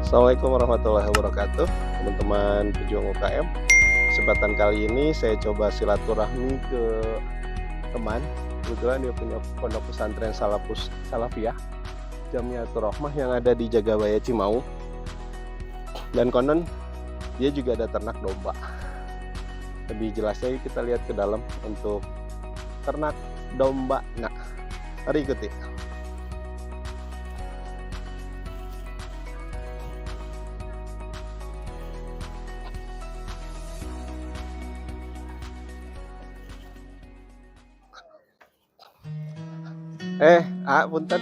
Assalamualaikum warahmatullahi wabarakatuh, teman-teman pejuang UKM. Kesempatan kali ini saya coba silaturahmi ke teman. Kebetulan dia punya pondok pesantren Salafiyah Jamiatur Rahmah yang ada di Jagabaya Cimau. Dan konon dia juga ada ternak domba. Lebih jelasnya kita lihat ke dalam untuk ternak domba. Nah, mari ikuti. Punten,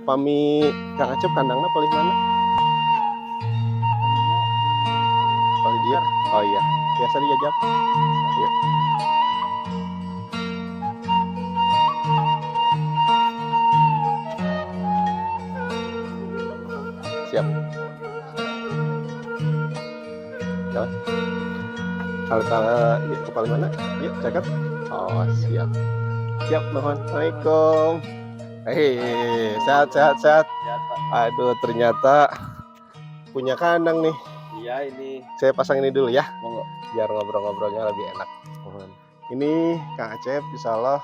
pami Kang Acep kandangnya paling mana? Paling dia? Oh iya, biasa diajak. Iya. Siap. Jalan. Kalau iya, ke paling mana? Yuk, cakap. Oh, siap. Siap, mohon. Assalamualaikum. Sehat. Aduh, ternyata punya kandang nih. Iya, ini Saya pasang ini dulu ya, monggo. biar ngobrol-ngobrolnya lebih enak. Ini Kang Acep, insya Allah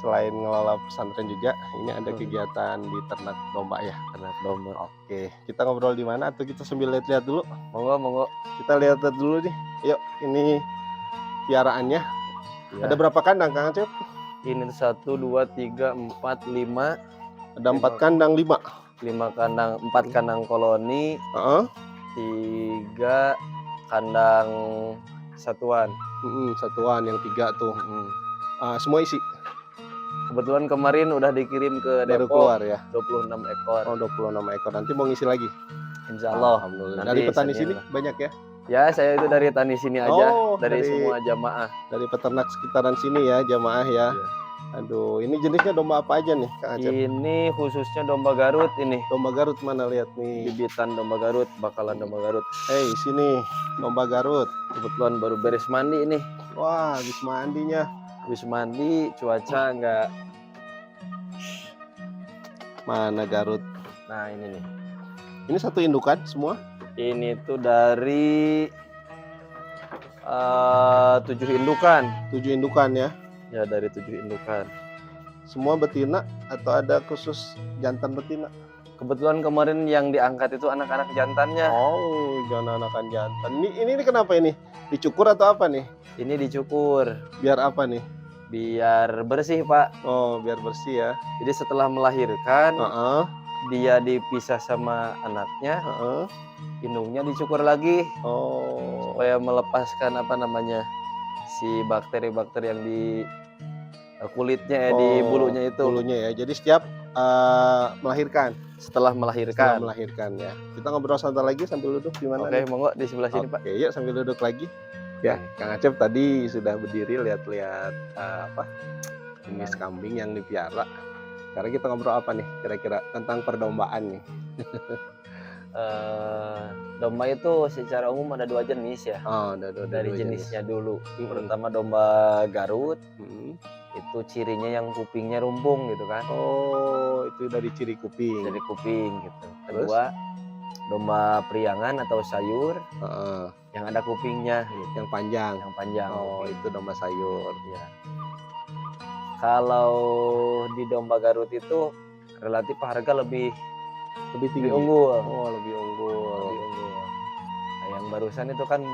selain ngelola pesantren juga, ini ada kegiatan di ternak domba ya. Ternak domba. Oke, kita ngobrol di mana atau kita sambil lihat-lihat dulu? Monggo. Kita lihat dulu nih. Yuk, ini piaraannya. Ya. Ada berapa kandang Kang Acep? Ini 1, 2, 3, 4, 5. Ada 4 kandang, 5. 5 kandang, 4 kandang koloni, 3 kandang satuan. Satuan yang 3 tuh. Semua isi. Kebetulan kemarin udah dikirim ke Baru Depok, keluar ya. 26 ekor. Oh, 26 ekor. Nanti mau ngisi lagi. Insya Allah. Alhamdulillah. Nanti Dari petani sediain sini lah. banyak ya? Ya, saya itu dari tani sini aja, Oh, dari dari semua jamaah. Dari peternak sekitaran sini ya, jamaah ya. Iya. Aduh, ini jenisnya domba apa aja nih Kang Acep? Ini khususnya domba Garut ini. Domba Garut mana, lihat nih. Bibitan domba Garut, bakalan domba Garut. Sini domba Garut. Kebetulan baru beres mandi ini. Wah, habis mandinya. Habis mandi, cuaca enggak. Mana Garut? Nah, ini nih. Ini satu indukan semua? Ini tuh dari 7 indukan. 7 indukan ya. Ya, dari 7 indukan. Semua betina atau ada khusus jantan betina? Kebetulan kemarin yang diangkat itu anak-anak jantannya. Oh, jangan anakan jantan. Ini kenapa ini? Dicukur atau apa nih? Ini dicukur. Biar apa nih? Biar bersih, Pak. Oh, biar bersih ya. Jadi setelah melahirkan, Heeh. dia dipisah sama anaknya, indungnya dicukur lagi. Oh. Supaya melepaskan si bakteri-bakteri yang di kulitnya di bulunya itu. Bulunya ya. Jadi setiap melahirkan. Setelah melahirkan. Ya. Kita ngobrol santai lagi sambil duduk di mana? Oke, monggo di sebelah sini, Pak. Oke, yuk sambil duduk lagi. Ya, Kang Acep tadi sudah berdiri lihat-lihat jenis kambing yang dipiara. Sekarang kita ngobrol apa nih kira-kira tentang perdombaan nih? Domba itu secara umum ada 2 jenis ya. Dari jenisnya dulu. Pertama domba Garut. Itu cirinya yang kupingnya rumpung gitu kan. Oh, itu dari ciri kuping. Dari kuping gitu. Kedua, domba priangan atau sayur yang ada kupingnya gitu. Yang panjang. Oh, kuping. itu domba sayur. Ya. Kalau di domba Garut itu relatif harga lebih tinggi. unggul. Oh, lebih unggul. Nah, yang barusan itu kan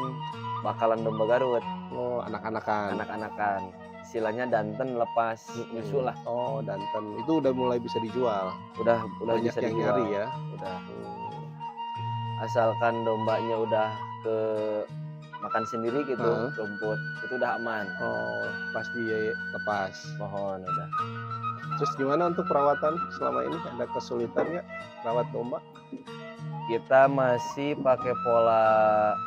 bakalan domba Garut. Oh, anak-anakan. Istilahnya danten lepas nyusul lah. Oh, danten. Itu udah mulai bisa dijual. Udah Banyak bisa yang dijual. nyari ya. Udah. Asalkan dombanya udah ke makan sendiri gitu, rumput, itu udah aman. Oh, pasti lepas. Mohon udah. Terus gimana untuk perawatan selama ini? Ada kesulitannya rawat domba? Kita masih pakai pola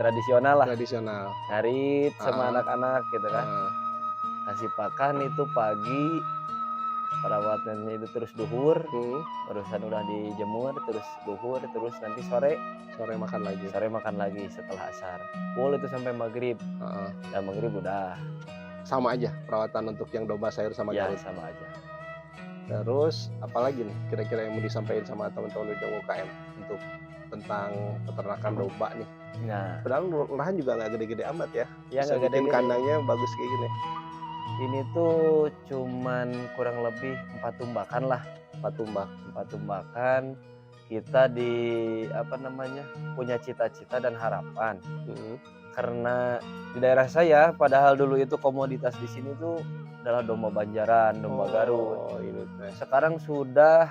tradisional lah. Tradisional. Ngarit sama anak-anak gitu kan. Kasih pakan itu pagi, perawatannya itu terus duhur, barusan udah dijemur, terus duhur, terus nanti sore makan lagi setelah asar. Full itu sampai maghrib. Dan maghrib udah sama aja perawatan untuk yang domba sayur sama ya, Garut. sama aja. Terus apalagi nih kira-kira yang mau disampaikan sama teman-teman Ujung UKM untuk tentang peternakan domba nih? Nah, Padahal lahan juga nggak gede-gede amat ya. ya Bisa nggak bikin gede-gede. kandangnya bagus kayak gini. Ini tuh cuman kurang lebih 4 tumbakan lah. 4 tumbak. 4 tumbakan. Kita punya cita-cita dan harapan. Karena di daerah saya, padahal dulu itu komoditas di sini tuh adalah domba Banjaran, domba Garut. Oh, ini teh. Sekarang sudah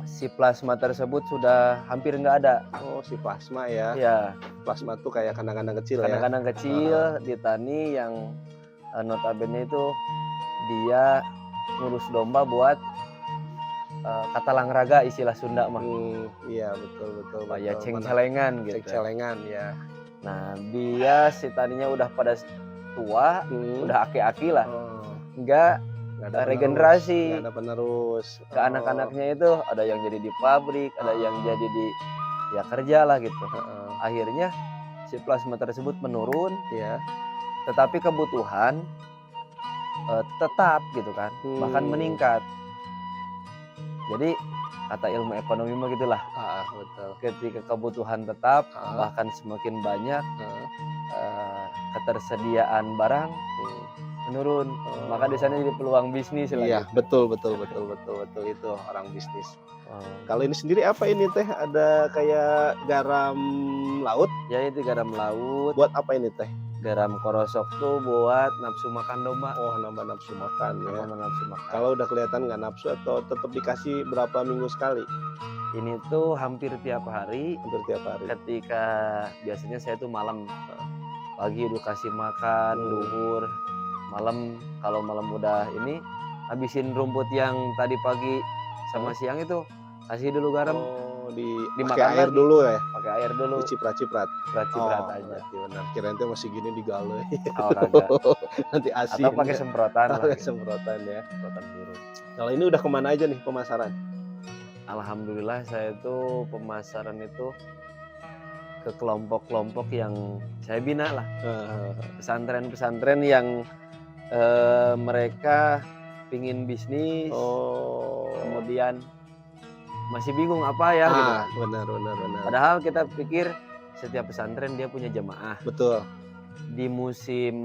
si plasma tersebut sudah hampir nggak ada. Oh, si plasma ya. Ya, Plasma tuh kayak kandang-kandang kecil ya. kandang-kandang kecil di Tani yang notabene itu dia ngurus domba buat kata langraga istilah Sunda mah. Iya, betul. Kayak ceng-celengan gitu. Ceng-celengan ya. Nah, dia si Taninya udah pada tua, udah aki-aki lah. Nggak ada regenerasi. Nggak ada penerus. Ke anak-anaknya itu ada yang jadi di pabrik, ada yang jadi di ya kerja lah gitu. Akhirnya si plasma tersebut menurun, ya. Tetapi kebutuhan tetap gitu kan, bahkan meningkat. Jadi kata ilmu ekonomi mah gitulah. Betul. Ketika kebutuhan tetap bahkan semakin banyak, ketersediaan barang menurun. Maka di sana jadi peluang bisnis lah. Iya, gitu. betul itu orang bisnis. Kalau ini sendiri apa ini teh? Ada kayak garam laut? Ya itu garam laut. Buat apa ini teh? Garam korosok tuh buat nafsu makan domba. Oh, nambah nafsu makan ya. Nambah nafsu makan. Kalau udah kelihatan nggak nafsu atau tetap dikasih berapa minggu sekali? Ini tuh hampir tiap hari. Hampir tiap hari. Ketika biasanya saya tuh malam, pagi edukasi makan, duhur, malam kalau malam udah ini habisin rumput yang tadi pagi sama siang itu kasih dulu garam. Pakai air dulu ya? Pakai air dulu. Ciprat-ciprat. Ciprat aja. Benar. Kirain tuh masih gini digale. Nanti asin. Atau pakai semprotan. Pakai semprotan ya. Semprotan burung. Kalau ini udah kemana aja nih pemasaran? Alhamdulillah saya tuh pemasaran itu ke kelompok-kelompok yang saya bina lah. Pesantren-pesantren yang mereka pingin bisnis. Kemudian masih bingung apa ya gitu. Benar. Padahal kita pikir setiap pesantren dia punya jamaah. Betul. Di musim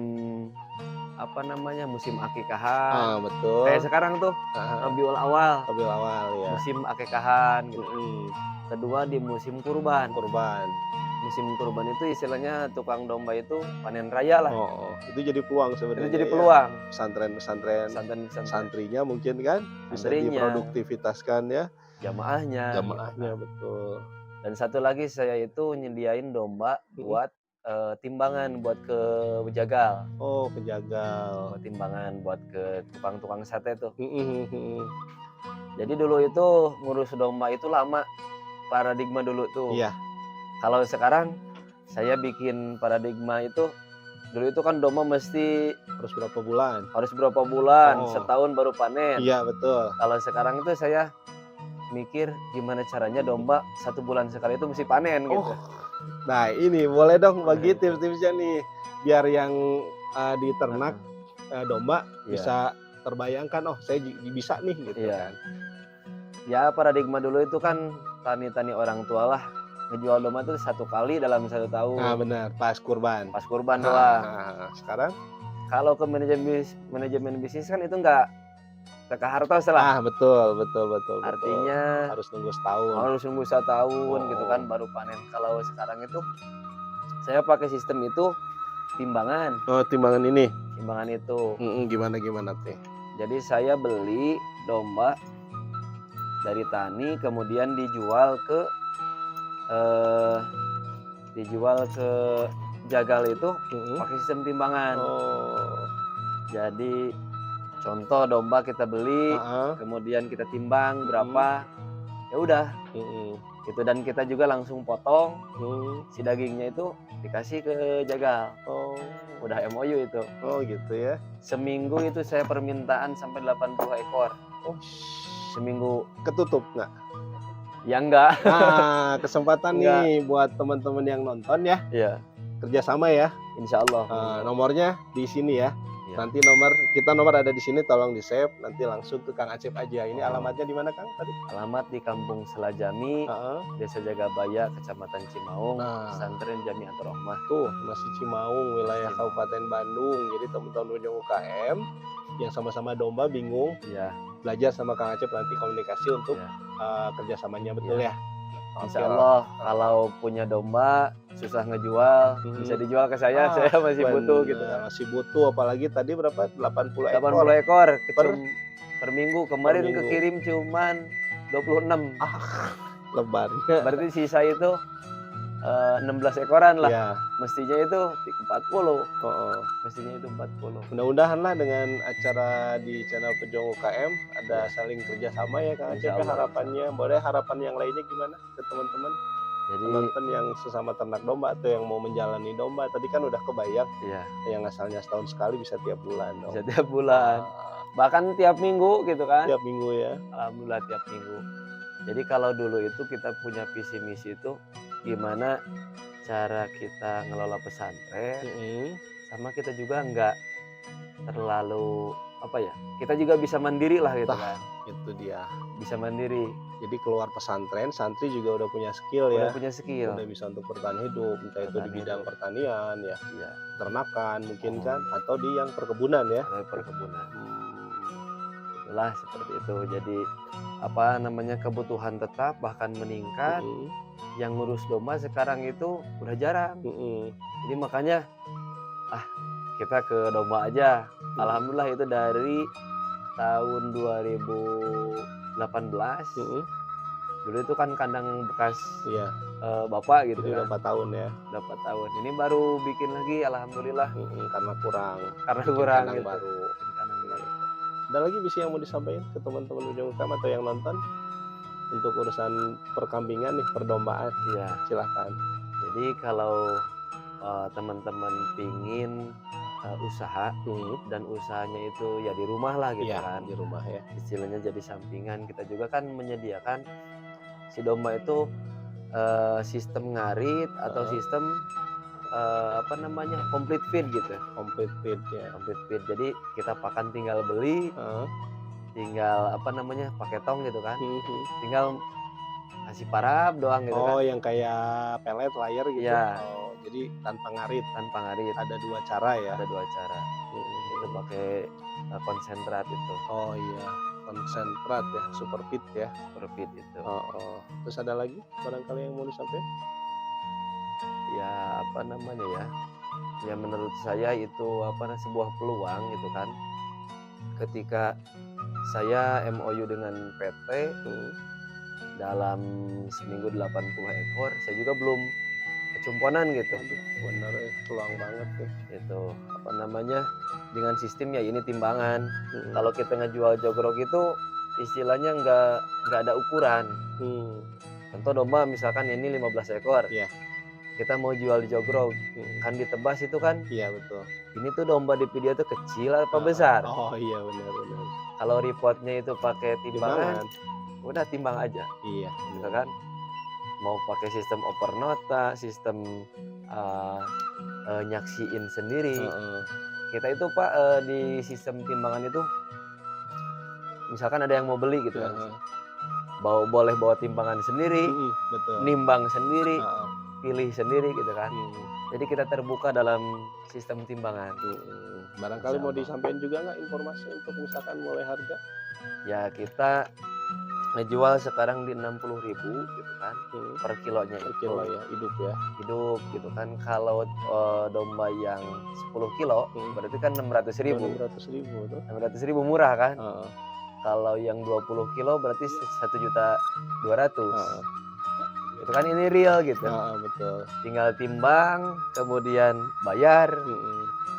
musim akikahan. Betul. Kayak sekarang tuh Rabiul Awal ya. Musim akikahan gitu. Kedua di musim kurban. Musim kurban itu istilahnya tukang domba itu panen raya lah. Itu jadi peluang sebenarnya. Itu jadi peluang. Pesantren santrinya mungkin kan bisa diproduktivitaskan ya. Jamaahnya betul. Dan satu lagi saya itu nyediain domba buat timbangan buat ke bejagal. Pejagal. Buat timbangan buat ke tukang-tukang sate tuh. Jadi dulu itu ngurus domba itu lama, paradigma dulu tuh. Iya. Kalau sekarang saya bikin paradigma itu dulu itu kan domba mesti harus berapa bulan? Setahun baru panen. Iya, betul. Kalau sekarang itu saya mikir gimana caranya domba 1 bulan sekali itu mesti panen gitu. Nah ini boleh dong bagi tips-tipsnya nih biar yang di ternak domba bisa terbayangkan saya bisa nih gitu kan. Ya paradigma dulu itu kan tani-tani orang tua lah ngejual domba itu 1 kali dalam 1 tahun. Benar, pas kurban doang. Sekarang kalau ke manajemen bisnis kan itu enggak hartos lah. Betul. Artinya harus nunggu setahun. Harus nunggu 1 tahun gitu kan baru panen. Kalau sekarang itu saya pakai sistem itu timbangan. Timbangan ini. Timbangan itu. Gimana teh? Jadi saya beli domba dari tani kemudian dijual ke jagal itu pakai sistem timbangan. Jadi contoh domba kita beli, kemudian kita timbang berapa, ya udah, gitu dan kita juga langsung potong, si dagingnya itu dikasih ke jagal, udah MOU itu. Gitu ya. Seminggu itu saya permintaan sampai 80 ekor. Seminggu. Ketutup nggak? Ya enggak. Kesempatan nih buat teman-teman yang nonton ya. Iya. Kerjasama ya. Insya Allah. Nomornya di sini ya. Nanti nomor ada di sini, tolong di save. Nanti langsung ke Kang Acep aja. Ini alamatnya di mana Kang tadi? Alamat di Kampung Selajami, Desa Jagabaya, Kecamatan Cimaung, Pesantren Jami Atur Rahmah. Tuh masih Cimaung, wilayah Kabupaten Bandung. Jadi teman-teman penjung UKM yang sama-sama domba bingung, belajar sama Kang Acep, nanti komunikasi untuk kerjasamanya, betul ya? Insya Allah kalau punya domba susah ngejual, bisa dijual ke saya masih butuh gitu kan. Masih butuh, apalagi tadi berapa? 80 ekor. 80 ekor per minggu. Kemarin kekirim cuman 26. Lebarnya. Berarti sisa itu 16 ekoran lah. Ya. Mestinya itu 40. Mestinya itu 40. Mudah-mudahan lah dengan acara di channel Pejuang UKM ada saling kerjasama ya Kang Acep, harapannya. Boleh harapan yang lainnya gimana ke teman-teman? Jadi penonton yang sesama ternak domba atau yang mau menjalani domba, tadi kan udah kebayang. Yang asalnya setahun sekali bisa tiap bulan dong. Bisa tiap bulan. Bahkan tiap minggu gitu kan. Tiap minggu ya. Alhamdulillah tiap minggu. Jadi kalau dulu itu kita punya visi misi itu gimana cara kita ngelola pesantren, sama kita juga nggak terlalu kita juga bisa mandiri lah gitu kan. Itu dia, bisa mandiri. Jadi keluar pesantren, santri juga udah punya skill ya. Udah punya skill. Udah bisa untuk bertahan hidup, entah itu di bidang pertanian ya, ternakan mungkin kan, atau di yang perkebunan ya. Perkebunan. Itulah seperti itu. Jadi kebutuhan tetap bahkan meningkat. Yang ngurus domba sekarang itu udah jarang. Jadi makanya kita ke domba aja. Alhamdulillah itu dari tahun 2018. Dulu itu kan kandang bekas bapak gitu kan. Udah 4 tahun ya. Udah 4 tahun. Ini baru bikin lagi, alhamdulillah. Karena kurang gitu. Baru. Ada lagi bisa yang mau disampaikan ke teman-teman Pejuang UKM atau yang nonton untuk urusan perkambingan nih, perdombaan? Silahkan. Jadi kalau teman-teman pingin usaha dan usahanya itu ya di rumah lah gitu kan. Di rumah ya. Istilahnya jadi sampingan. Kita juga kan menyediakan si domba itu sistem ngarit atau sistem complete feed gitu. Complete feed ya. Complete feed. Jadi kita pakan tinggal beli, tinggal pakai tong gitu kan. Tinggal kasih parab doang gitu kan. Yang kayak pelet layar gitu. Jadi tanpa ngarit. Ada 2 cara ya. Ada 2 cara. Itu pakai konsentrat itu. Konsentrat ya, super feed ya. Super feed itu. Terus ada lagi barangkali yang mau disampaikan? Ya menurut saya itu sebuah peluang gitu kan. Ketika saya MOU dengan PT dalam seminggu 80 ekor, saya juga belum kecumponan gitu. Bener ya, peluang banget ya. Itu dengan sistem ya ini timbangan. Kalau kita ngejual jogrok itu istilahnya nggak ada ukuran. Contoh domba misalkan ini 15 ekor. Kita mau jual di jogrok, kan ditebas itu kan. Iya betul. Ini tuh domba di video tuh kecil apa besar? Iya benar. Kalau reportnya itu pakai timbangan, udah timbang aja. Iya. Gitu kan. Mau pakai sistem oper nota, sistem nyaksiin sendiri. Kita itu di sistem timbangan itu, misalkan ada yang mau beli gitu kan, boleh bawa timbangan sendiri, betul. Nimbang sendiri. Pilih sendiri gitu kan. Jadi kita terbuka dalam sistem timbangan. Barangkali mau disampaikan juga nggak informasi untuk misalkan mulai harga? Ya kita ngejual sekarang di 60.000 gitu kan per kilonya. Per kilo ya, hidup gitu kan. Kalau domba yang 10 kilo berarti kan 600.000. 600.000 murah kan. Kalau yang 20 kilo berarti 1.200.000. Itu kan ini real gitu. Betul. Tinggal timbang, kemudian bayar.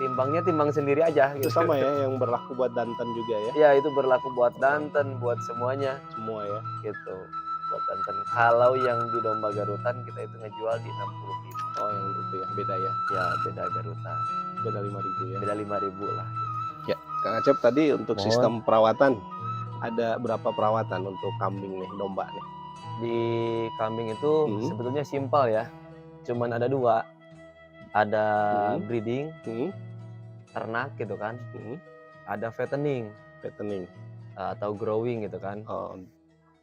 Timbangnya timbang sendiri aja. Itu sama ya, yang berlaku buat danten juga ya? Ya itu berlaku buat danten, buat semuanya. Semua ya? Gitu, buat danten. Kalau yang di domba garutan kita itu ngejual di 60.000. Yang itu ya, beda ya? Ya beda garutan. Beda 5.000 ya? Beda 5.000 lah. Ya, Kang Acep tadi untuk sistem perawatan, ada berapa perawatan untuk kambing nih, domba nih? Di kambing itu sebetulnya simpel ya, cuman ada 2, ada breeding ternak gitu kan, ada fattening atau growing gitu kan, Oh,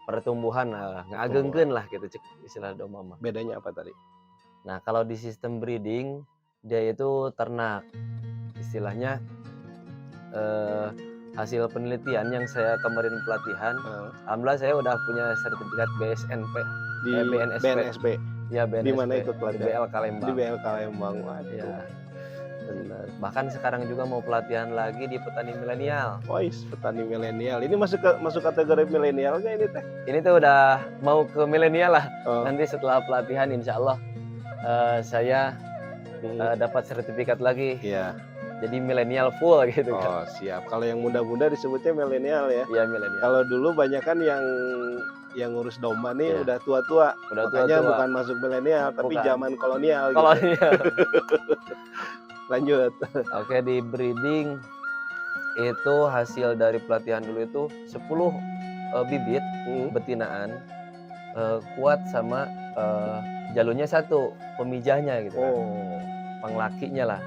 pertumbuhan, ngagengkeun lah gitu cek istilah domba mah. bedanya apa tadi? Nah, kalau di sistem breeding dia itu ternak. Istilahnya hasil penelitian yang saya kemarin pelatihan, alhamdulillah saya udah punya sertifikat BSNP, Di BNSP. BNSP. Ya, Di mana BNSP, ikut di pelatihan? BLK Lembang. Di BLK Lembang. Waduh. Ya, benar. Bahkan sekarang juga mau pelatihan lagi di petani milenial. Wais, petani milenial. Ini masuk kategori milenial nggak ini teh? Ini tuh udah mau ke milenial lah. Oh. Nanti setelah pelatihan insya Allah saya dapat sertifikat lagi. Iya. Jadi milenial full gitu kan. Oh, siap. Kalau yang muda-muda disebutnya milenial ya. Iya, milenial. Kalau dulu banyak kan yang ngurus domba nih Iya. udah tua-tua. Udah Makanya tua-tua. bukan masuk milenial, tapi Bukan. zaman kolonial gitu. Kolonial. Lanjut. Oke, di breeding itu hasil dari pelatihan dulu itu 10 bibit betinaan kuat sama jalurnya satu, pemijahnya gitu kan. Oh. Penglakinya lah.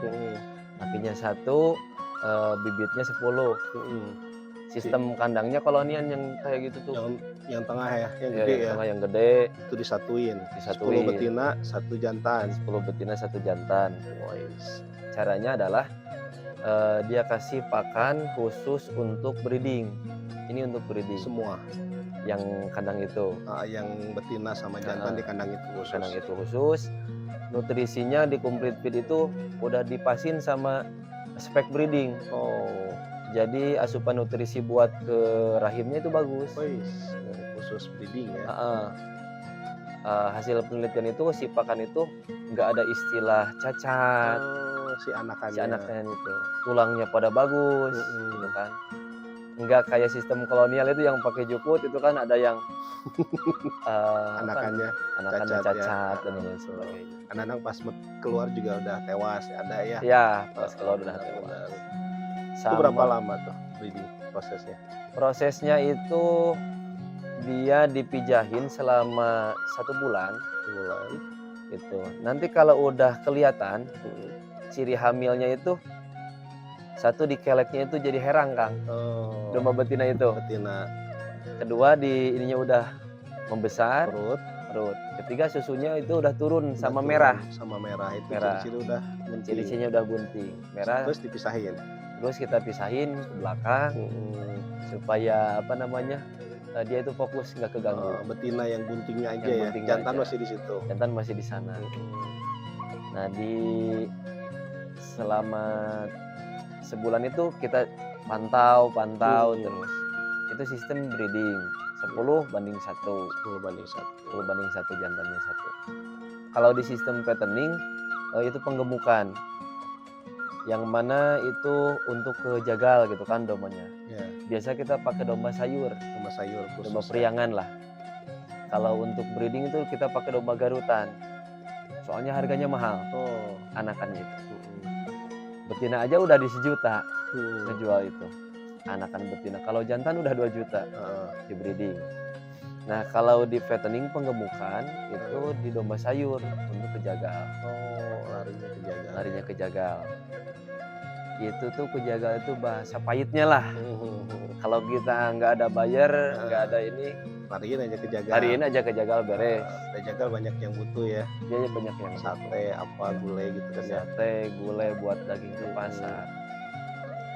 Lakinya 1, bibitnya 10. Sistem kandangnya kolonial yang kayak gitu tuh. Yang tengah ya, yang Ya, gede yang ya. tengah yang gede Itu disatuin. 10 disatuin. betina, 1 jantan. 10 betina 1 jantan. Wais. Caranya adalah dia kasih pakan khusus untuk breeding. Ini untuk breeding. Semua. Yang kandang itu. Yang betina sama jantan di kandang itu khusus. Kandang itu khusus. Nutrisinya di complete feed itu udah dipasin sama spek breeding. Oh. Jadi asupan nutrisi buat ke rahimnya itu bagus. Wais, khusus breeding ya. Hasil penelitian itu si pakan itu nggak ada istilah cacat. Si anakannya. Si anaknya itu tulangnya pada bagus, gitu kan. Nggak kayak sistem kolonial itu yang pakai jukut itu kan ada yang anakannya cacat ya. dan lain sebagainya. Kadang pas keluar juga udah tewas, ada ya. Ya, pas keluar udah tewas. Itu berapa lama tuh breeding prosesnya? Prosesnya itu dia dipijahin selama 1 bulan. Gitu. Nanti kalau udah kelihatan ciri hamilnya itu, satu di keleknya itu jadi herang, Kang. Domba betina itu. Betina. Kedua di ininya udah membesar. Perut. Ketiga susunya itu udah turun sama merah. Sama merah itu Merah. ciri-ciri udah bunting. Ciri-cirinya udah bunting. Merah. Terus dipisahin. Terus kita pisahin ke belakang supaya apa namanya? Dia itu fokus nggak keganggu. Betina yang buntingnya aja Yang ya. buntingnya Jantan aja. masih di situ. Jantan masih di sana. Nah, selama sebulan itu kita pantau terus. Itu sistem breeding 10 banding 1. 10 banding 1 jantannya 1. Kalau di sistem fattening itu penggemukan. Yang mana itu untuk ke jagal gitu kan dombanya. Ya. Biasa kita pakai domba sayur. Domba priangan lah. Kalau untuk breeding itu kita pakai domba garutan. Soalnya harganya mahal. Anakannya itu. Betina aja udah di 1 juta ngejual itu. Anakan betina. Kalau jantan udah 2 juta di breeding. Nah, kalau di fattening penggemukan itu di domba sayur untuk ke jagal. Larinya ke jagal. Itu tuh ke jagal itu bahasa pahitnya lah. Kalau kita nggak ada bayar, nggak ada ini, lariin aja ke jagal beres. Jagal banyak yang butuh ya. Dia banyak yang sate, gulai gitu kan ya. Sate, gulai buat daging ke pasar.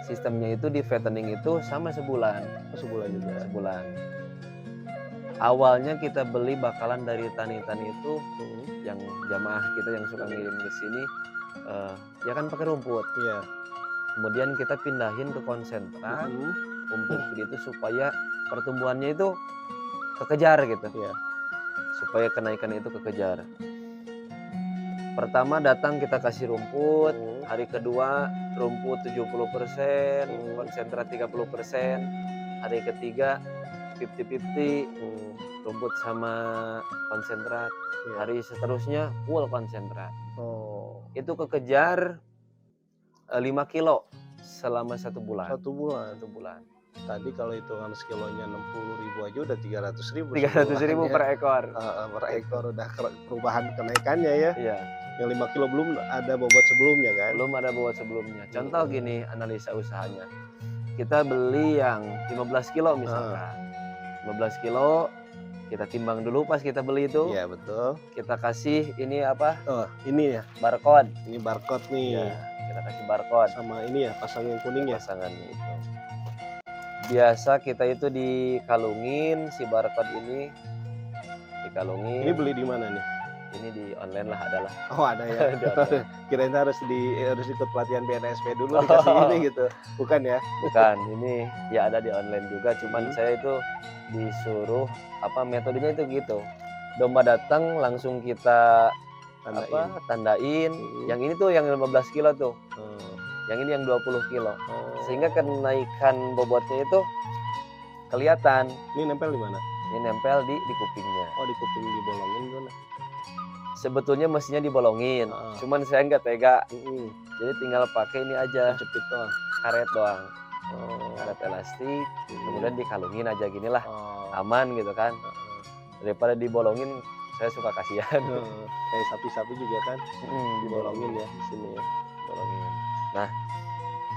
Sistemnya itu di fattening itu sama sebulan. Sebulan juga. Sebulan. Awalnya kita beli bakalan dari tani-tani itu yang jamaah kita yang suka ngirim ke sini, ya kan pakai rumput. Iya. Kemudian kita pindahin ke konsentrat, rumput itu supaya pertumbuhannya itu kekejar gitu. Iya. Supaya kenaikan itu kekejar. Pertama datang kita kasih rumput, hari kedua rumput 70%, konsentrat 30%, hari ketiga 50-50, rumput sama konsentrat, hari seterusnya full konsentrat. Itu kekejar 5 kilo selama 1 bulan. 1 bulan. Tadi kalau hitungan sekilonya 60.000 aja udah 300.000. 300.000 per ekor. Per ekor udah perubahan kenaikannya ya. Iya. Yang 5 kilo belum ada bobot sebelumnya kan? Belum ada bobot sebelumnya. Contoh gini analisa usahanya. Kita beli yang 15 kilo misalkan. 15 kilo kita timbang dulu pas kita beli itu. Iya betul. Kita kasih ini apa? Oh ini ya. Barcode. Ini barcode nih. Ya, kita kasih barcode. Sama ini ya pasang yang kuning ya. Pasangannya itu. Biasa kita itu dikalungin si barcode ini. Dikalungin. Ini beli di mana nih? Ini di online lah adalah. Oh ada ya. Kirain harus ikut pelatihan BNSP dulu dikasih ini gitu. Bukan ya? Bukan. Ini ya ada di online juga. Cuman saya itu disuruh metodenya itu gitu. Domba datang langsung kita tandain. Yang ini tuh yang 15 kilo tuh. Yang ini yang 20 kilo. Sehingga kenaikan bobotnya itu kelihatan. Ini nempel di mana? Ini nempel di kupingnya. Oh di kuping dibolongin gimana? Sebetulnya mestinya dibolongin, cuman saya nggak tega, jadi tinggal pakai ini aja, jepit doang, karet doang, karet elastik, kemudian dikalungin aja gini lah, aman gitu kan, daripada dibolongin, saya suka kasihan. Kayak sapi-sapi juga kan, dibolongin ya di sini ya, bolongin. Nah,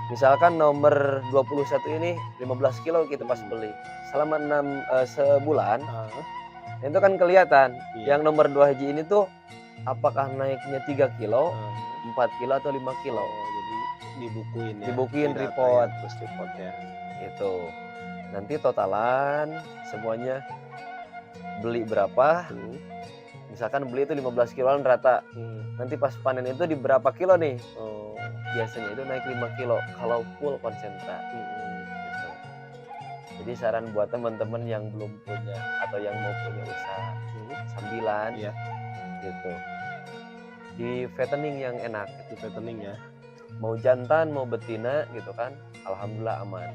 misalkan nomor 21 ini 15 kilo kita pas beli, selama sebulan, itu kan kelihatan, yang nomor 2 haji ini tuh apakah naiknya 3 kilo, 4 kilo atau 5 kilo. Jadi dibukuin ya. Dibukuin report. Terus reportnya. Itu. Nanti totalan semuanya beli berapa. Misalkan beli itu 15 kiloan rata. Nanti pas panen itu di berapa kilo nih? Biasanya itu naik 5 kilo kalau full konsentrat. Gitu. Jadi saran buat teman-teman yang belum punya atau yang mau punya usaha sambilan gitu. Di fattening yang enak, di fattening ya. Mau jantan mau betina gitu kan, alhamdulillah aman.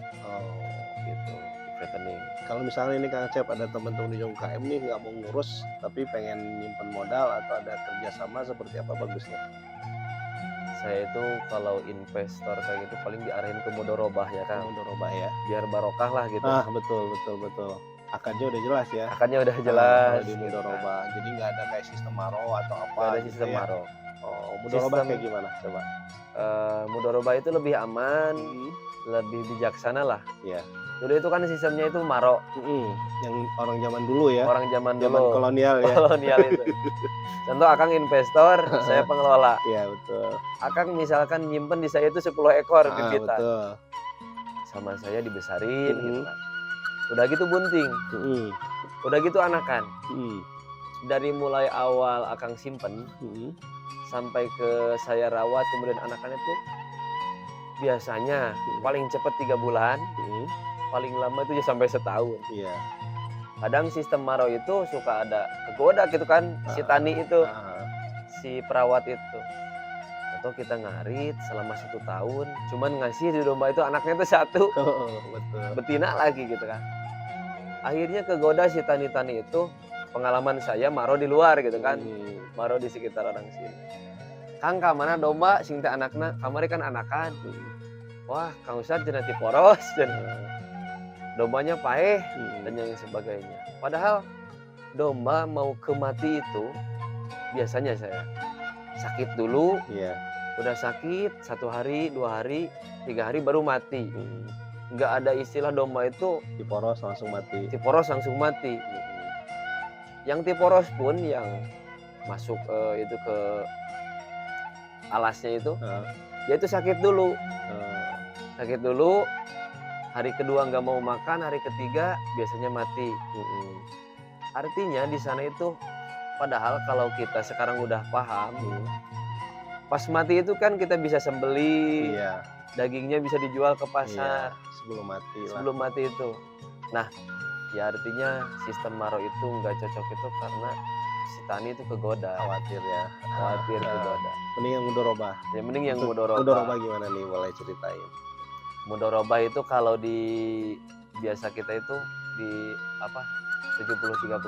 Gitu di fattening. Kalau misalnya ini Kang Acep ada teman-teman di UKM nih nggak mau ngurus tapi pengen nyimpen modal atau ada kerjasama seperti apa bagusnya? Saya itu kalau investor kayak gitu paling diarahin ke mudorobah ya kan. Mudorobah ya. Biar barokah lah gitu. Betul. Akadnya udah jelas ya. Akadnya udah jelas. Kalau di mudorobah. Gitu. Jadi nggak ada kayak sistem maro atau apa. Nggak ada sistem gitu maro. Mudorobah kayak gimana coba? Mudorobah itu lebih aman, lebih bijaksana lah. Iya. Dulu itu kan sistemnya itu maro. Yang orang zaman dulu ya. Orang zaman dulu. Zaman kolonial ya. Kolonial itu. Contoh Akang investor, saya pengelola. Iya betul. Akang misalkan nyimpen di saya itu 10 ekor gebitan. Betul. Sama saya dibesarin gitu kan. Udah gitu bunting. Udah gitu anakan. Dari mulai awal Akang simpen sampai ke saya rawat kemudian anakannya tuh biasanya paling cepat 3 bulan. Paling lama itu sampai setahun. Iya. Kadang sistem maro itu suka ada kegoda gitu kan, si tani itu, si perawat itu. Atau kita ngarit selama 1 tahun, cuman ngasih di domba itu anaknya itu 1. Betul. Betina lagi gitu kan. Akhirnya kegoda si tani-tani itu, pengalaman saya maro di luar gitu kan, maro di sekitar orang sini. Kang kamana domba sing teh anakna, kamari kan anakan. Wah, Kang Ustad cenah ti poros cenah. Dombanya paeh dan yang sebagainya. Padahal domba mau ke mati itu biasanya saya sakit dulu, udah sakit 1 hari, 2 hari, 3 hari baru mati. Nggak ada istilah domba itu diporos langsung mati. Diporos langsung mati. Yang diporos pun yang masuk itu ke alasnya itu, dia itu sakit dulu. Sakit dulu. Hari kedua nggak mau makan, hari ketiga biasanya mati. Artinya di sana itu, padahal kalau kita sekarang udah paham, pas mati itu kan kita bisa sembeli, dagingnya bisa dijual ke pasar. Sebelum mati. Sebelum mati itu. Nah, ya artinya sistem maro itu nggak cocok itu karena si tani itu kegoda. Khawatir ya. Khawatir kegoda. Mending yang mudorobah. Ya mending yang mudorobah. Mudorobah gimana nih? Boleh ceritain. Mudorobah itu kalau di biasa kita itu di 70-30%.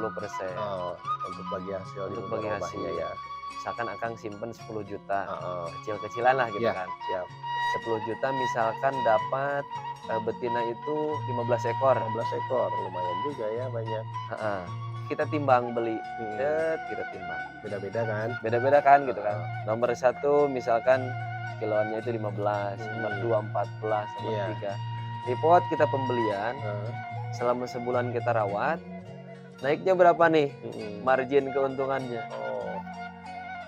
Untuk bagi hasil. Untuk bagi hasil ya. Misalkan Akang simpen 10 juta. Kecil-kecilan lah gitu kan. 10 juta misalkan dapat betina itu 15 ekor. 15 ekor, lumayan juga ya, banyak. Kita timbang beli, kita timbang. Beda-beda kan? Beda-beda kan gitu kan. Nomor 1 misalkan kiloannya itu 15, nomor 2 14, nomor 3. Report kita pembelian, selama sebulan kita rawat, naiknya berapa nih? Margin keuntungannya.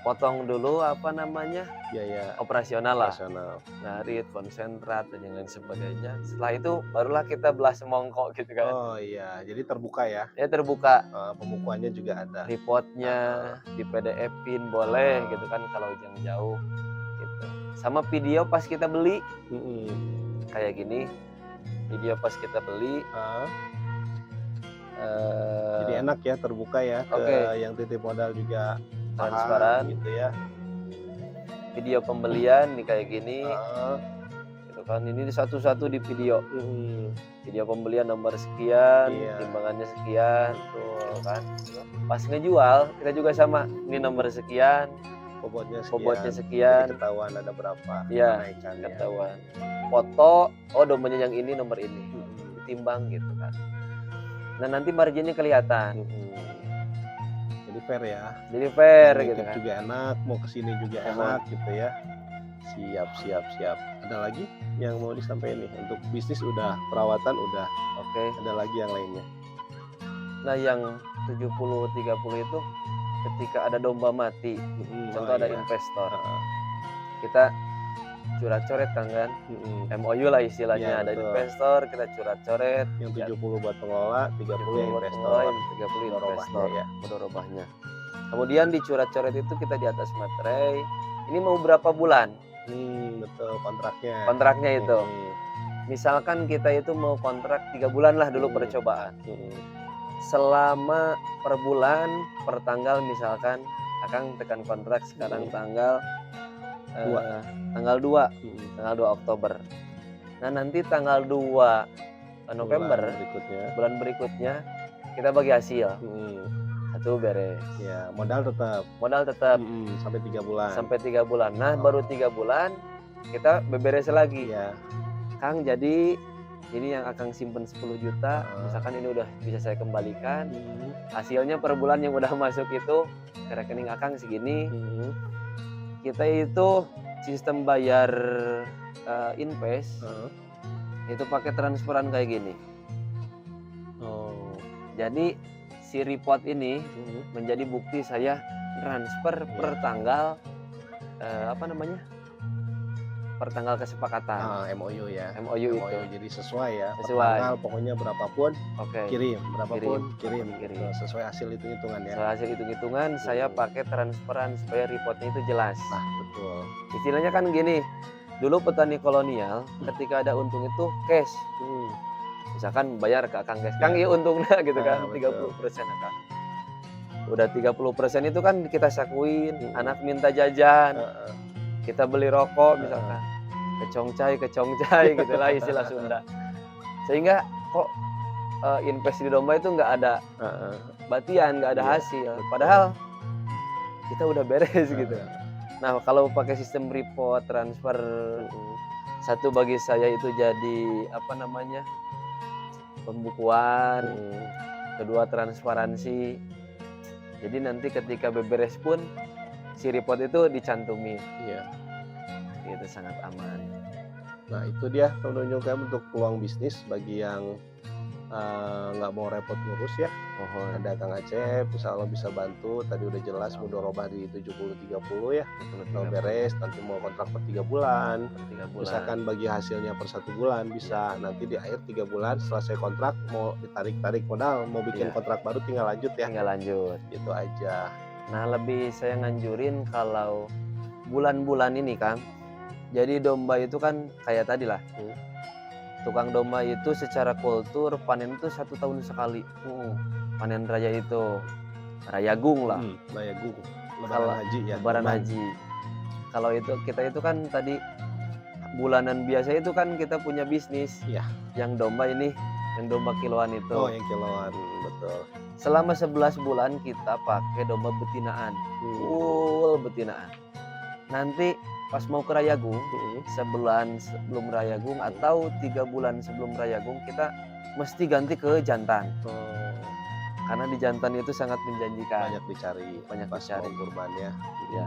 Potong dulu apa namanya? Biaya operasional lah. Ngarit, konsentrat dan yang lain sebagainya. Setelah itu barulah kita belah semongkok gitu kan. Oh iya, jadi terbuka ya? Ya terbuka. Pembukuannya juga ada. Reportnya di PDF-in boleh gitu kan kalau yang jauh gitu. Sama video pas kita beli. Kayak gini. Video pas kita beli. Jadi enak ya, terbuka ya ke yang titip modal juga. Transparan gitu ya. Video pembelian nih kayak gini. Gitu kan, ini satu-satu di video. Video pembelian nomor sekian, timbangannya sekian, gitu kan. Pas ngejual kita juga sama, ini nomor sekian, bobotnya sekian. Jadi ketahuan ada berapa. Iya, ketahuan. Foto, dompetnya yang ini, nomor ini. Ditimbang gitu kan. Nah, nanti marginnya kelihatan. Jadi fair ya. Jadi fair gitu kan. Juga enak, mau kesini juga enak gitu ya. Siap. Ada lagi yang mau disampaikan nih? Untuk bisnis udah, perawatan udah. Oke. Ada lagi yang lainnya? Nah, yang 70-30 itu ketika ada domba mati, contoh ada investor, kita curat-coret kan, MOU lah istilahnya, ada investor, kita curat-coret. Yang 70 buat pengelola, 30 investor. 30 investor, mudorobahnya. Kemudian di curat-coret itu kita di atas materai, ini mau berapa bulan? Betul, kontraknya. Kontraknya itu. Misalkan kita itu mau kontrak 3 bulan lah dulu percobaan. Selama per bulan, per tanggal misalkan, Akang tekan kontrak sekarang tanggal 2 Oktober. Nah, nanti tanggal 2 November bulan berikutnya kita bagi hasil. Satu beres. Ya, modal tetap. Sampai 3 bulan. Sampai 3 bulan. Nah, baru 3 bulan kita beberes lagi. Ya. Kang, jadi ini yang Akang simpen 10 juta, misalkan ini udah bisa saya kembalikan. Hasilnya per bulan yang udah masuk itu ke rekening Akang segini. Kita itu sistem bayar invest itu pakai transferan kayak gini. Jadi si report ini menjadi bukti saya transfer per tanggal per tanggal kesepakatan. MOU ya. MOU itu. Jadi sesuai ya. Sesuai. Tanggal pokoknya berapapun kirim, kirim. Kirim. Sesuai hasil hitung-hitungan ya. Sesuai hasil hitung-hitungan saya pakai transferan supaya reportnya itu jelas. Nah, betul. Istilahnya kan gini, dulu petani kolonial ketika ada untung itu cash. Misalkan bayar ke Akang cash. Kang, iya untungnya gitu kan, 30% Akang. Udah 30% itu kan kita sakuin, anak minta jajan. Kita beli rokok misalkan, kecongcai gitulah istilah Sunda. Sehingga kok invest di domba itu nggak ada batian, nggak ada hasil. Padahal kita udah beres gitu. Nah, kalau pakai sistem report transfer, satu bagi saya itu jadi pembukuan, kedua transparansi. Jadi nanti ketika beberes pun si report itu dicantumin. Itu sangat aman. Nah, itu dia menunjukkan untuk peluang bisnis bagi yang nggak mau repot ngurus ya. Ada Kang Acep, insya Allah bisa bantu. Tadi udah jelas mudorobah di 70-30 ya. Kalau beres nanti mau kontrak per 3 bulan. Misalkan bagi hasilnya per 1 bulan bisa. Nanti di akhir 3 bulan selesai kontrak mau ditarik modal, mau bikin kontrak baru tinggal lanjut ya. Tinggal lanjut. Gitu aja. Nah, lebih saya nganjurin kalau bulan-bulan ini Kang, jadi domba itu kan kayak tadi lah, tukang domba itu secara kultur panen itu 1 tahun sekali. Panen raya itu Rayagung lah. Rayagung. Lebaran haji ya. Lebaran haji. Kalau itu kita itu kan tadi bulanan biasa itu kan kita punya bisnis. Yang domba ini, yang domba kiloan itu. Yang kiloan, betul. Selama 11 bulan kita pakai domba betinaan. Full betinaan. Nanti pas mau ke Rayagung, sebulan sebelum Rayagung atau 3 bulan sebelum Rayagung kita mesti ganti ke jantan. Karena di jantan itu sangat menjanjikan. Banyak dicari. Banyak pas dicari. mau kurban ya. Ya.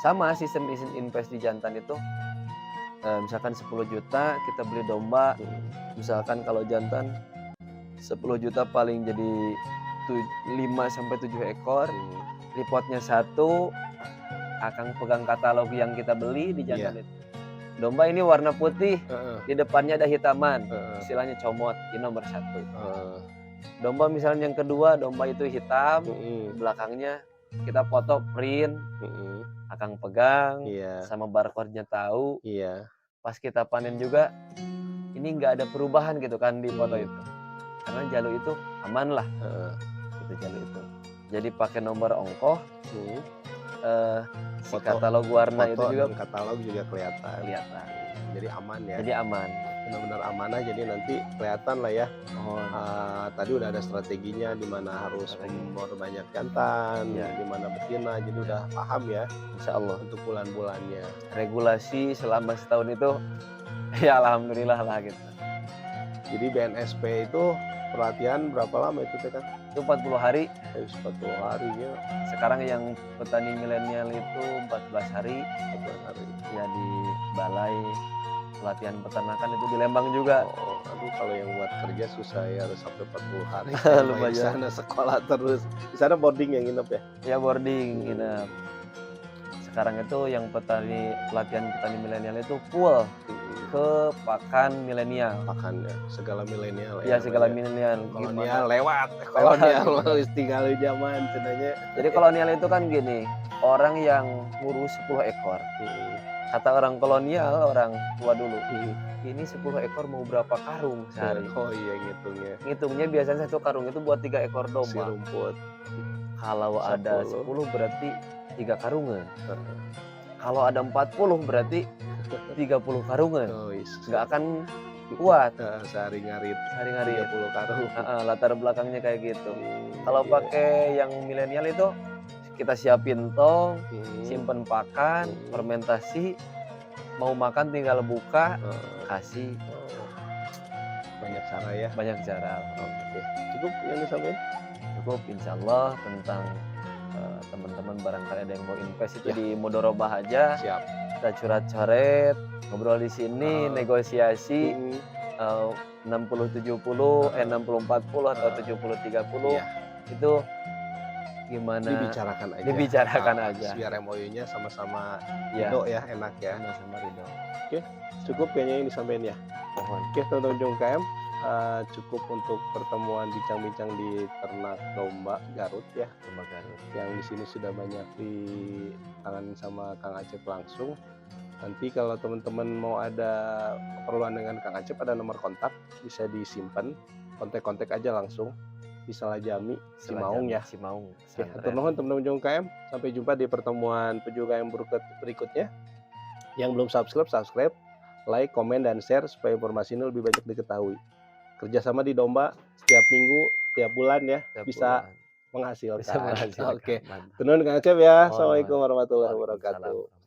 Sama sistem invest di jantan itu, misalkan 10 juta kita beli domba, misalkan kalau jantan 10 juta paling jadi 5-7 ekor, repotnya 1, Akang pegang katalog yang kita beli di jantan itu. Domba ini warna putih, di depannya ada hitaman, istilahnya comot, ini nomor 1. Domba misalnya yang kedua, domba itu hitam, belakangnya kita foto print, Akang pegang, sama barcode-nya tahu. Pas kita panen juga, ini nggak ada perubahan gitu kan di foto itu. Karena jalur itu aman lah, itu jalur itu. Jadi pakai nomor ongkoh, si katalog warna itu juga katalog juga kelihatan. Jadi aman ya. Jadi aman. Benar-benar amanah, jadi nanti kelihatan lah ya. Tadi udah ada strateginya di mana harus memperbanyak jantan, di mana betina, jadi udah paham ya. Insya Allah untuk bulan-bulannya. Regulasi selama setahun itu ya alhamdulillah lah gitu. Jadi BNSP itu pelatihan berapa lama itu kan? Itu 40 hari. 40 hari ya. Sekarang yang petani milenial itu 14 hari. 14 hari. Ya di Balai Pelatihan Peternakan itu di Lembang juga. Aduh kalau yang buat kerja susah ya, harus sampai 40 hari. Lumayan. Di sana sekolah terus. Di sana boarding yang nginep ya? Ya boarding nginep. Sekarang itu yang pelatihan petani milenial itu full ke pakan milenial. Pakan ya, segala milenial ya. Segala milenial. Kolonial lewat. Kolonial tinggal di zaman cenanya. Jadi kolonial itu kan gini, orang yang ngurus 10 ekor. Kata orang kolonial, orang tua dulu, ini 10 ekor mau berapa karung sehari? Oh iya ngitungnya. Ngitungnya biasanya 1 karung itu buat 3 ekor domba. Si rumput. Kalau ada 10 berarti 3 karungan. Kalau ada 40 berarti 30 karungan. Nggak akan kuat. Sehari ngarit 30 karung. Latar belakangnya kayak gitu. Kalau pakai yang milenial itu kita siapin tong, simpen pakan, fermentasi, mau makan tinggal buka, kasih. Banyak cara ya. Banyak cara. Oke. Cukup yang disampaikan? Cukup, insya Allah. Tentang teman-teman barangkali ada yang mau invest itu di Mudorobah aja. Siap. Kita curat-coret, ngobrol di sini, negosiasi 60-70, 60-40 atau 70-30. Itu gimana? Dibicarakan aja. Biar MOU-nya sama-sama ridho ya, enak ya. Sama-sama ridho. Oke, cukup kayaknya yang disampaikan ya. Mohon. Oke, teman-teman Jung KM, cukup untuk pertemuan bincang-bincang di ternak domba Garut ya. Domba Garut. Yang di sini sudah banyak ditangani sama Kang Acep langsung. Nanti kalau teman-teman mau ada keperluan dengan Kang Acep, ada nomor kontak, bisa disimpan, kontak-kontak aja langsung. Di Salajami, Cimaung ya. Cimaung. Oke, atur nuhun teman-teman Jung KM. Sampai jumpa di pertemuan Pejuang KM berikutnya. Yang belum subscribe, like, komen, dan share supaya informasi ini lebih banyak diketahui. Kerjasama di domba setiap minggu, tiap bulan ya, bisa menghasilkan. Oke. Tenun Kang Acep ya. Assalamualaikum warahmatullahi wabarakatuh.